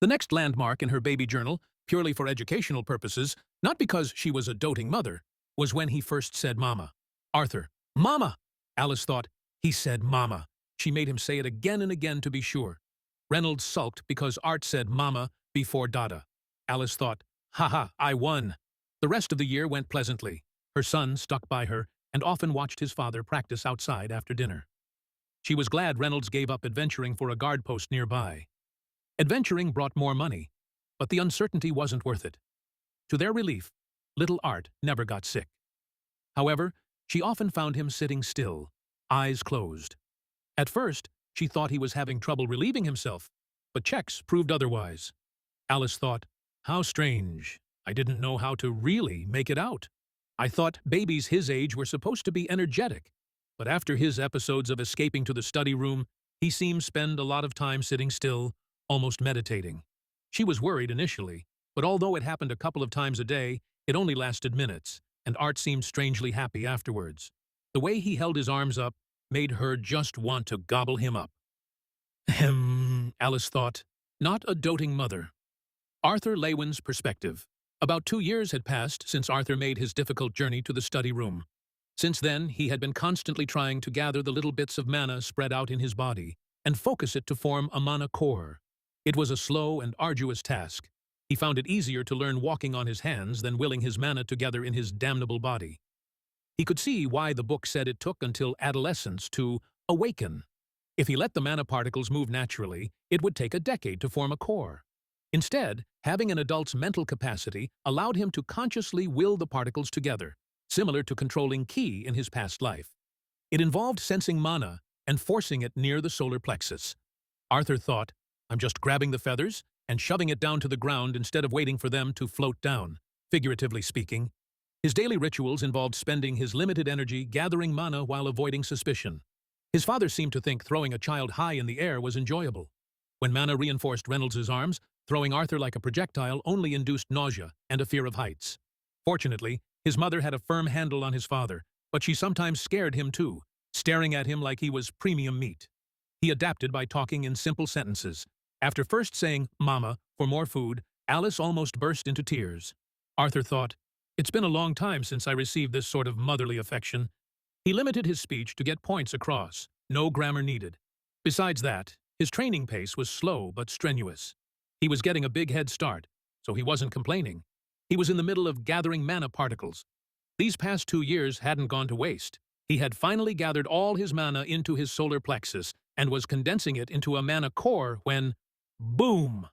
The next landmark in her baby journal, purely for educational purposes, not because she was a doting mother, was when he first said mama. Arthur, mama! Alice thought, he said mama. She made him say it again and again to be sure. Reynolds sulked because Art said mama before Dada. Alice thought, haha, I won. The rest of the year went pleasantly. Her son stuck by her and often watched his father practice outside after dinner. She was glad Reynolds gave up adventuring for a guard post nearby. Adventuring brought more money, but the uncertainty wasn't worth it. To their relief, little Art never got sick. However, she often found him sitting still, eyes closed. At first, she thought he was having trouble relieving himself, but checks proved otherwise. Alice thought, how strange. I didn't know how to really make it out. I thought babies his age were supposed to be energetic, but after his episodes of escaping to the study room, he seemed to spend a lot of time sitting still, almost meditating. She was worried initially, but although it happened a couple of times a day, it only lasted minutes, and Art seemed strangely happy afterwards. The way he held his arms up made her just want to gobble him up. Alice thought, not a doting mother. Arthur Lewin's perspective. About 2 years had passed since Arthur made his difficult journey to the study room. Since then, he had been constantly trying to gather the little bits of mana spread out in his body and focus it to form a mana core. It was a slow and arduous task. He found it easier to learn walking on his hands than willing his mana together in his damnable body. He could see why the book said it took until adolescence to awaken. If he let the mana particles move naturally, it would take a decade to form a core. Instead, having an adult's mental capacity allowed him to consciously will the particles together, similar to controlling ki in his past life. It involved sensing mana and forcing it near the solar plexus. Arthur thought, I'm just grabbing the feathers and shoving it down to the ground instead of waiting for them to float down, figuratively speaking. His daily rituals involved spending his limited energy gathering mana while avoiding suspicion. His father seemed to think throwing a child high in the air was enjoyable. When mana reinforced Reynolds' arms, throwing Arthur like a projectile only induced nausea and a fear of heights. Fortunately, his mother had a firm handle on his father, but she sometimes scared him too, staring at him like he was premium meat. He adapted by talking in simple sentences. After first saying, Mama, for more food, Alice almost burst into tears. Arthur thought, it's been a long time since I received this sort of motherly affection. He limited his speech to get points across, no grammar needed. Besides that, his training pace was slow but strenuous. He was getting a big head start, so he wasn't complaining. He was in the middle of gathering mana particles. These past 2 years hadn't gone to waste. He had finally gathered all his mana into his solar plexus and was condensing it into a mana core when, boom!